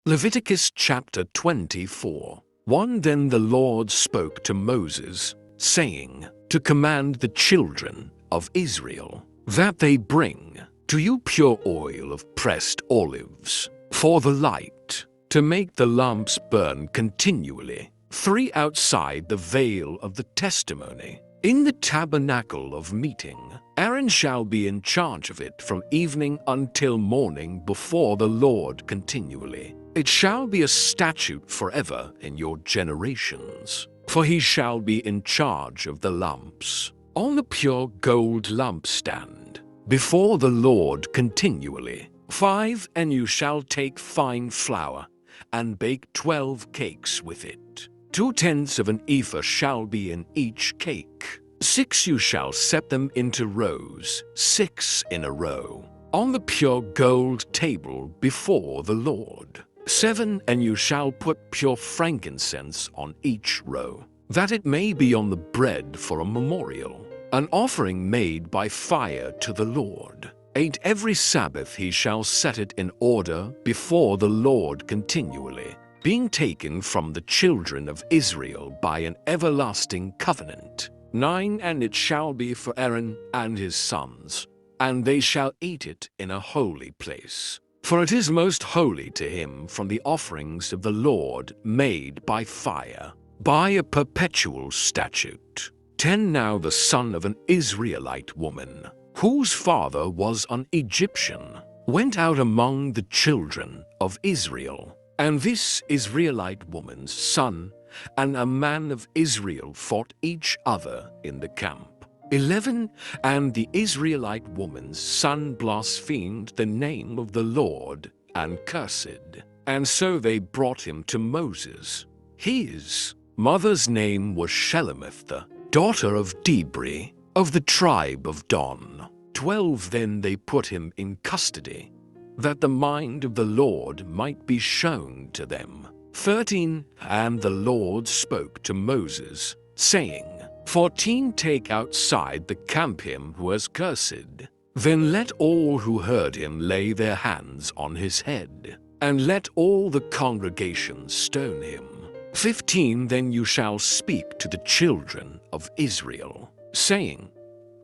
Leviticus chapter 24. 1 Then the Lord spoke to Moses, saying, to command the children of Israel, that they bring to you pure oil of pressed olives, for the light, to make the lamps burn continually, 3 outside the veil of the testimony, in the tabernacle of meeting. Aaron shall be in charge of it from evening until morning before the Lord continually. It shall be a statute forever in your generations, for he shall be in charge of the lamps on the pure gold lampstand before the Lord continually. 5 And you shall take fine flour and bake 12 cakes with it. 2/10 of an ephah shall be in each cake. 6 You shall set them into rows, 6 in a row, on the pure gold table before the Lord. 7 And you shall put pure frankincense on each row, that it may be on the bread for a memorial, an offering made by fire to the Lord. 8 Every Sabbath he shall set it in order before the Lord continually, being taken from the children of Israel by an everlasting covenant. 9 And it shall be for Aaron and his sons, and they shall eat it in a holy place. For it is most holy to him from the offerings of the Lord made by fire, by a perpetual statute. 10 Now the son of an Israelite woman, whose father was an Egyptian, went out among the children of Israel. And this Israelite woman's son and a man of Israel fought each other in the camp. 11 And the Israelite woman's son blasphemed the name of the Lord and cursed. And so they brought him to Moses. His mother's name was Shelemith, the daughter of Dibri, of the tribe of Dan. 12 Then they put him in custody, that the mind of the Lord might be shown to them. 13 And the Lord spoke to Moses, saying, 14 Take outside the camp him who has cursed. Then let all who heard him lay their hands on his head, and let all the congregation stone him. 15 Then you shall speak to the children of Israel, saying,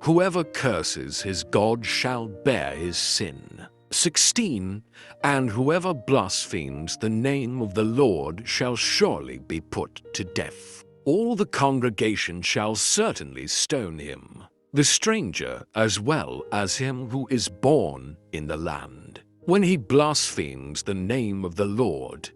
whoever curses his God shall bear his sin. 16 And whoever blasphemes the name of the Lord shall surely be put to death. All the congregation shall certainly stone him, the stranger as well as him who is born in the land. When he blasphemes the name of the Lord,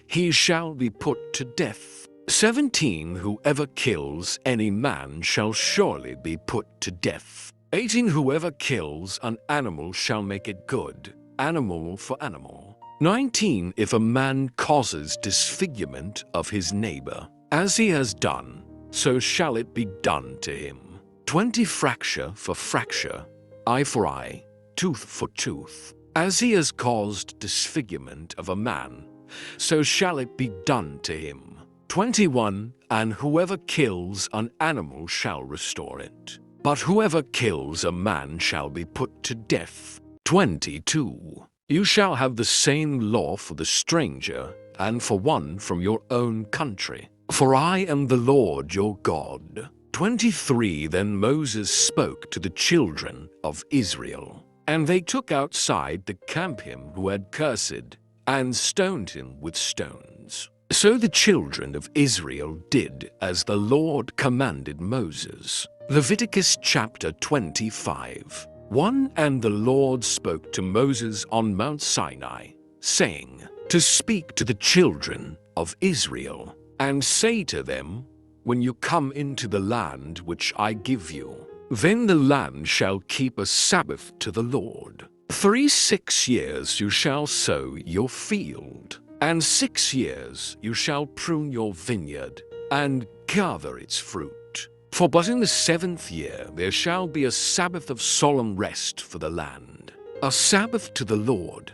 he shall be put to death. 17 Whoever kills any man shall surely be put to death. 18 Whoever kills an animal shall make it good, animal for animal. 19 If a man causes disfigurement of his neighbor, as he has done, so shall it be done to him. 20 Fracture for fracture, eye for eye, tooth for tooth. As he has caused disfigurement of a man, so shall it be done to him. 21 And whoever kills an animal shall restore it, but whoever kills a man shall be put to death. 22 You shall have the same law for the stranger and for one from your own country, for I am the Lord your God. 23 Then Moses spoke to the children of Israel, and they took outside the camp him who had cursed, and stoned him with stones. So the children of Israel did as the Lord commanded Moses. Leviticus chapter 25. 1 And the Lord spoke to Moses on Mount Sinai, saying, to speak to the children of Israel, and say to them, when you come into the land which I give you, then the land shall keep a Sabbath to the Lord. 6 years you shall sow your field, and 6 years you shall prune your vineyard, and gather its fruit. For but in the 7th year there shall be a Sabbath of solemn rest for the land, a Sabbath to the Lord.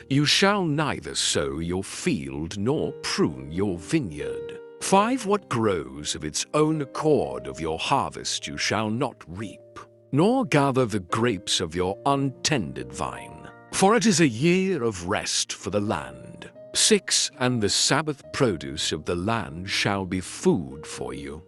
You shall neither sow your field nor prune your vineyard. 5 What grows of its own accord of your harvest you shall not reap, nor gather the grapes of your untended vine. For it is a year of rest for the land. 6. And the Sabbath produce of the land shall be food for you,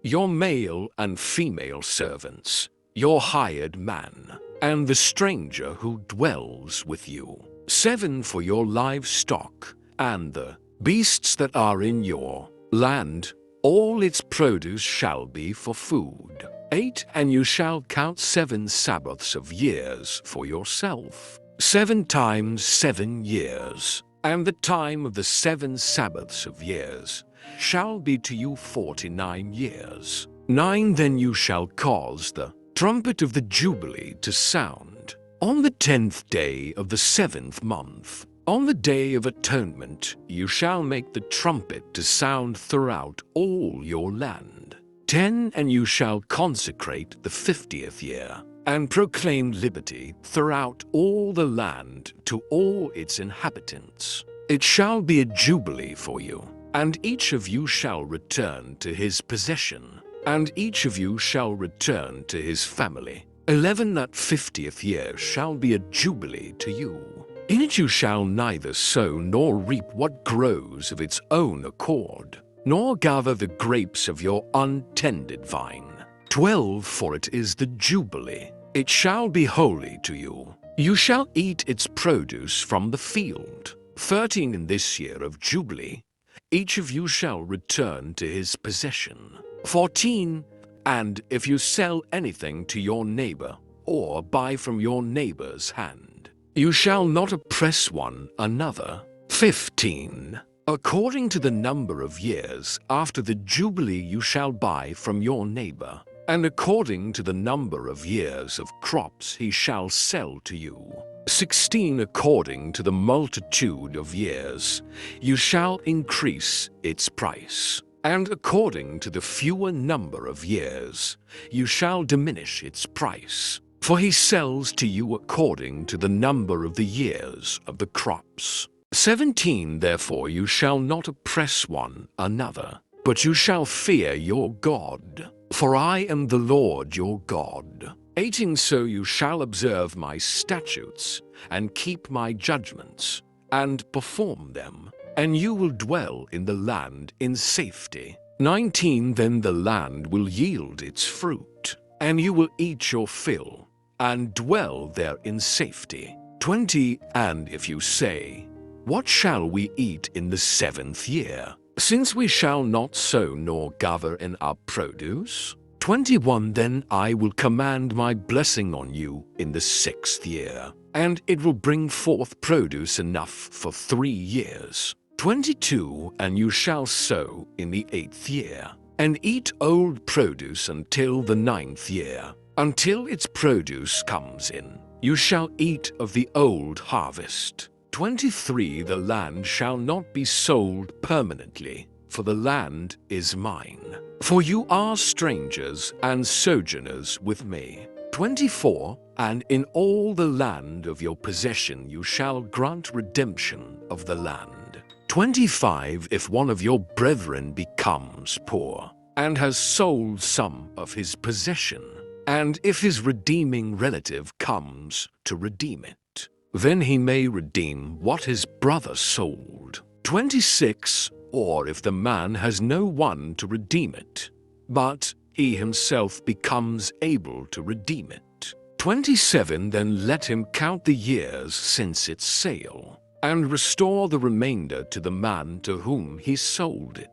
your male and female servants, your hired man, and the stranger who dwells with you. 7. For your livestock, and the beasts that are in your land, all its produce shall be for food. 8. And you shall count 7 Sabbaths of years for yourself, 7 times 7 years. And the time of the 7 Sabbaths of years shall be to you 49 years. 9. Then you shall cause the trumpet of the Jubilee to sound on the 10th day of the 7th month. On the day of atonement you shall make the trumpet to sound throughout all your land. 10. And you shall consecrate the 50th year, and proclaim liberty throughout all the land to all its inhabitants. It shall be a jubilee for you, and each of you shall return to his possession, and each of you shall return to his family. 11. That 50th year shall be a jubilee to you. In it you shall neither sow nor reap what grows of its own accord, nor gather the grapes of your untended vine. 12. For it is the jubilee. It shall be holy to you. You shall eat its produce from the field. 13. In this year of jubilee, each of you shall return to his possession. 14. And if you sell anything to your neighbor, or buy from your neighbor's hand, you shall not oppress one another. 15. According to the number of years after the jubilee you shall buy from your neighbor, and according to the number of years of crops he shall sell to you. 16. According to the multitude of years you shall increase its price, and according to the fewer number of years you shall diminish its price. For he sells to you according to the number of the years of the crops. 17. Therefore you shall not oppress one another, but you shall fear your God. For I am the Lord your God. 18. So you shall observe my statutes, and keep my judgments, and perform them, and you will dwell in the land in safety. 19. Then the land will yield its fruit, and you will eat your fill, and dwell there in safety. 20. And if you say, what shall we eat in the 7th year, since we shall not sow nor gather in our produce? 21. Then I will command my blessing on you in the 6th year, and it will bring forth produce enough for 3 years. 22. And you shall sow in the 8th year, and eat old produce until the 9th year. Until its produce comes in, you shall eat of the old harvest. 23. The land shall not be sold permanently, for the land is mine. For you are strangers and sojourners with me. 24. And in all the land of your possession you shall grant redemption of the land. 25. If one of your brethren becomes poor, and has sold some of his possession, and if his redeeming relative comes to redeem it, then he may redeem what his brother sold. 26. Or if the man has no one to redeem it, but he himself becomes able to redeem it. 27. Then let him count the years since its sale, and restore the remainder to the man to whom he sold it,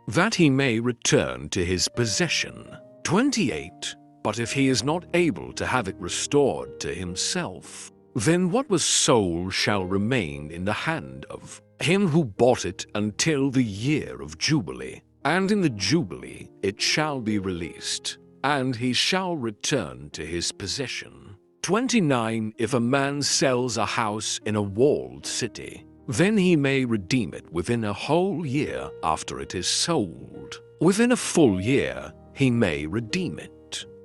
that he may return to his possession. 28. But if he is not able to have it restored to himself, then what was sold shall remain in the hand of him who bought it until the year of Jubilee, and in the Jubilee it shall be released, and he shall return to his possession. 29. If a man sells a house in a walled city, then he may redeem it within a whole year after it is sold. Within a full year he may redeem it.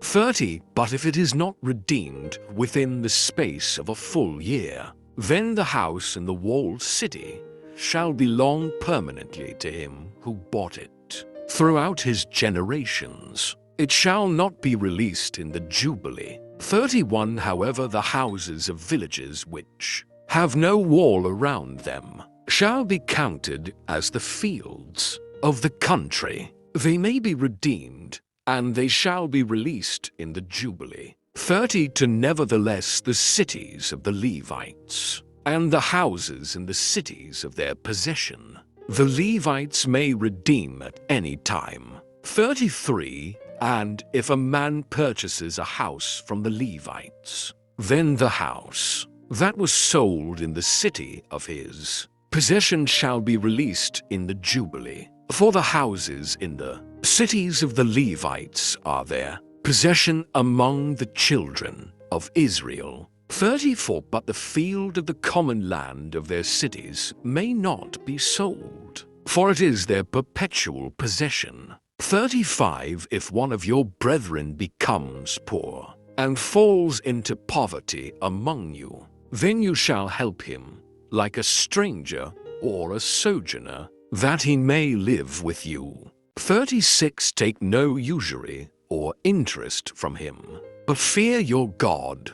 30. But if it is not redeemed within the space of a full year, then the house in the walled city shall belong permanently to him who bought it throughout his generations. It shall not be released in the Jubilee. 31. However, the houses of villages which have no wall around them, shall be counted as the fields of the country. They may be redeemed, and they shall be released in the Jubilee. 30 To nevertheless the cities of the Levites, and the houses in the cities of their possession, the Levites may redeem at any time. 33 And if a man purchases a house from the Levites, then the house that was sold in the city of his possession shall be released in the Jubilee. For the houses in the cities of the Levites are their possession among the children of Israel. 34 But the field of the common land of their cities may not be sold, for it is their perpetual possession. 35 If one of your brethren becomes poor and falls into poverty among you, then you shall help him like a stranger or a sojourner, that he may live with you. 36 Take no usury or interest from him, but fear your God,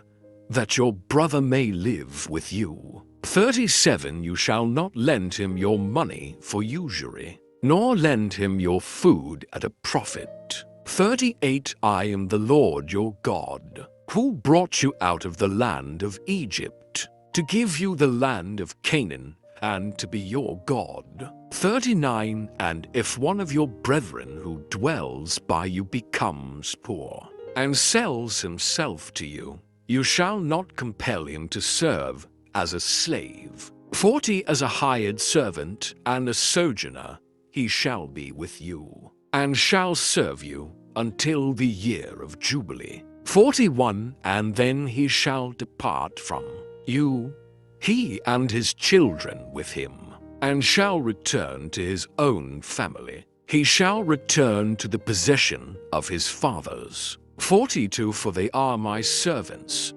that your brother may live with you. 37 You shall not lend him your money for usury, nor lend him your food at a profit. 38 I am the Lord your God, who brought you out of the land of Egypt, to give you the land of Canaan, and to be your God. 39 And if one of your brethren who dwells by you becomes poor, and sells himself to you, you shall not compel him to serve as a slave. 40 As a hired servant and a sojourner he shall be with you, and shall serve you until the year of Jubilee. 41 And then he shall depart from you, he and his children with him, and shall return to his own family. He shall return to the possession of his fathers. 42 For they are my servants,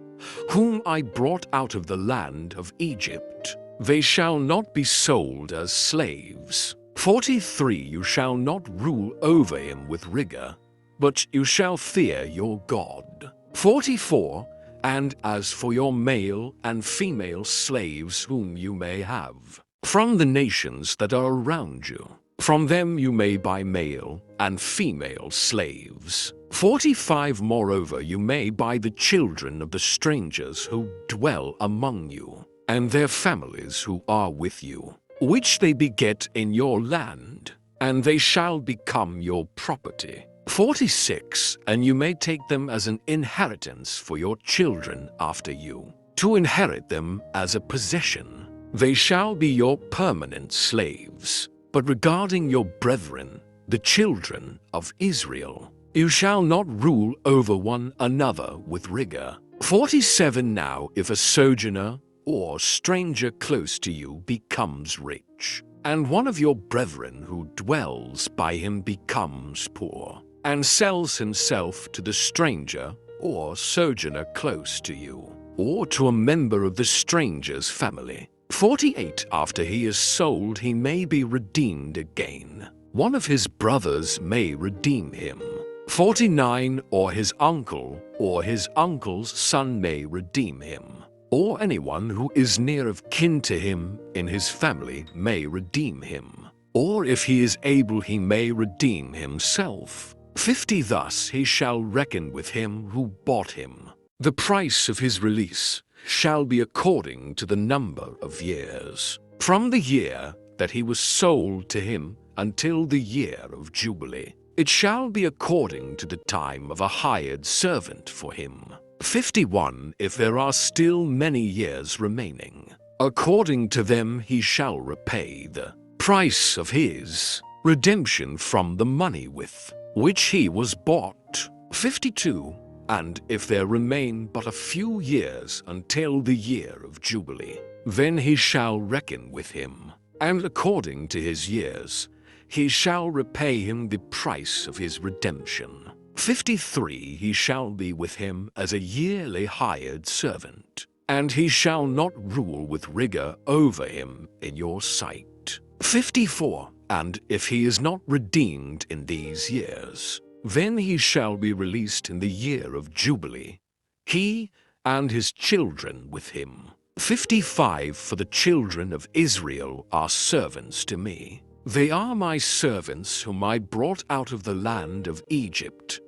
whom I brought out of the land of Egypt. They shall not be sold as slaves. 43 You shall not rule over him with rigor, but you shall fear your God. 44 And as for your male and female slaves whom you may have from the nations that are around you, from them you may buy male and female slaves. 45 Moreover you may buy the children of the strangers who dwell among you, and their families who are with you, which they beget in your land, and they shall become your property. 46 And you may take them as an inheritance for your children after you, to inherit them as a possession. They shall be your permanent slaves. But regarding your brethren, the children of Israel, you shall not rule over one another with rigor. 47 Now if a sojourner or stranger close to you becomes rich, and one of your brethren who dwells by him becomes poor, and sells himself to the stranger or sojourner close to you, or to a member of the stranger's family. 48 After he is sold he may be redeemed again. One of his brothers may redeem him. 49 Or his uncle or his uncle's son may redeem him, or anyone who is near of kin to him in his family may redeem him, or if he is able he may redeem himself. 50 Thus he shall reckon with him who bought him. The price of his release shall be according to the number of years, from the year that he was sold to him until the year of Jubilee. It shall be according to the time of a hired servant for him. 51 If there are still many years remaining, according to them he shall repay the price of his redemption from the money with which he was bought. 52 And if there remain but a few years until the year of Jubilee, then he shall reckon with him, and according to his years he shall repay him the price of his redemption. 53 He shall be with him as a yearly hired servant, and he shall not rule with rigor over him in your sight. 54 And if he is not redeemed in these years, then he shall be released in the year of Jubilee, he and his children with him. 55 For the children of Israel are servants to me. They are my servants whom I brought out of the land of Egypt.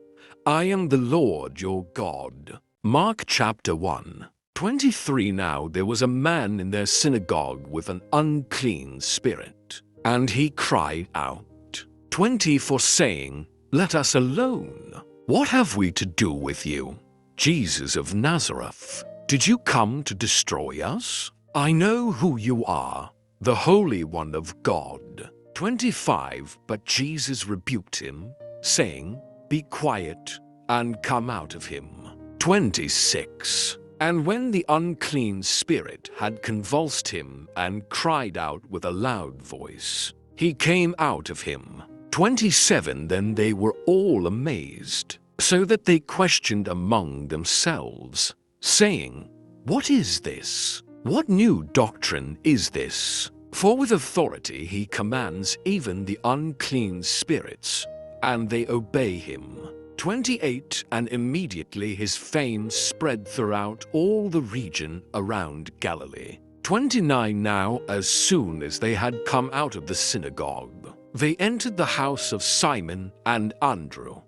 I am the Lord your God. Mark chapter 1. 23 Now there was a man in their synagogue with an unclean spirit, and he cried out. 24 Saying, Let us alone. What have we to do with you, Jesus of Nazareth? Did you come to destroy us? I know who you are, the Holy One of God. 25 But Jesus rebuked him, saying, Be quiet, and come out of him. 26 And when the unclean spirit had convulsed him and cried out with a loud voice, he came out of him. 27 Then they were all amazed, so that they questioned among themselves, saying, What is this? What new doctrine is this? For with authority he commands even the unclean spirits, and they obey him. 28 And immediately his fame spread throughout all the region around Galilee. 29 Now as soon as they had come out of the synagogue, they entered the house of Simon and Andrew,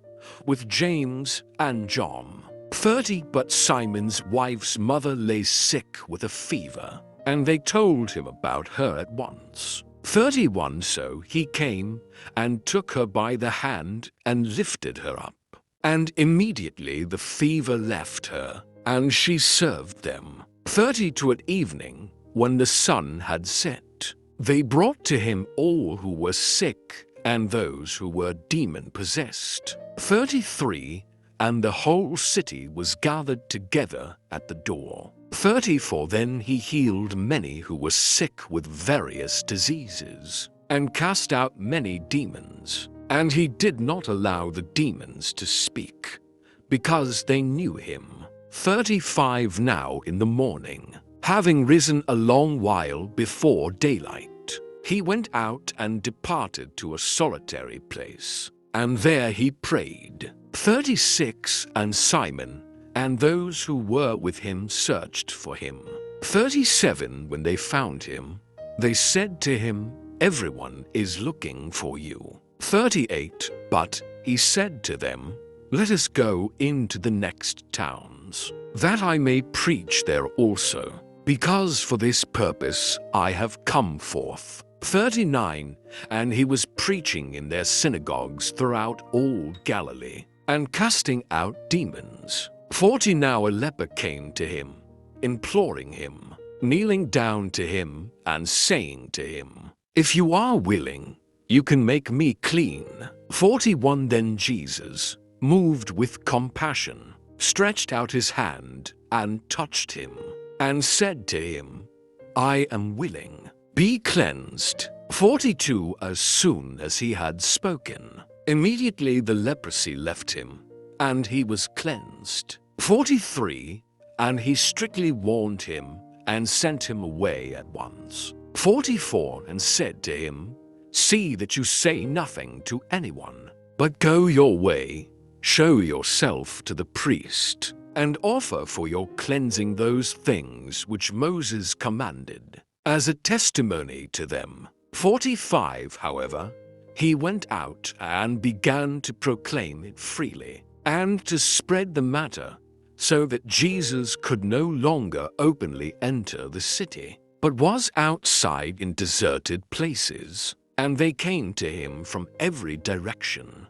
with James and John. 30 But Simon's wife's mother lay sick with a fever, and they told him about her at once. 31 So he came and took her by the hand and lifted her up. And immediately the fever left her, and she served them. 32 At evening, when the sun had set, they brought to him all who were sick and those who were demon-possessed. 33 And the whole city was gathered together at the door. 34 Then he healed many who were sick with various diseases, and cast out many demons. And he did not allow the demons to speak, because they knew him. 35 Now in the morning, having risen a long while before daylight, he went out and departed to a solitary place, and there he prayed. 36 And Simon and those who were with him searched for him. 37 When they found him, they said to him, Everyone is looking for you. 38 But he said to them, Let us go into the next towns, that I may preach there also, because for this purpose I have come forth. 39 And he was preaching in their synagogues throughout all Galilee, and casting out demons. 40 Now a leper came to him, imploring him, kneeling down to him and saying to him, If you are willing, you can make me clean. 41 Then Jesus, moved with compassion, stretched out his hand and touched him, and said to him, I am willing, be cleansed. 42 As soon as he had spoken, immediately the leprosy left him, and he was cleansed. 43 And he strictly warned him and sent him away at once. 44 And said to him, See that you say nothing to anyone, but go your way, show yourself to the priest, and offer for your cleansing those things which Moses commanded, as a testimony to them. 45 However, he went out and began to proclaim it freely, and to spread the matter, so that Jesus could no longer openly enter the city, but was outside in deserted places. And they came to him from every direction,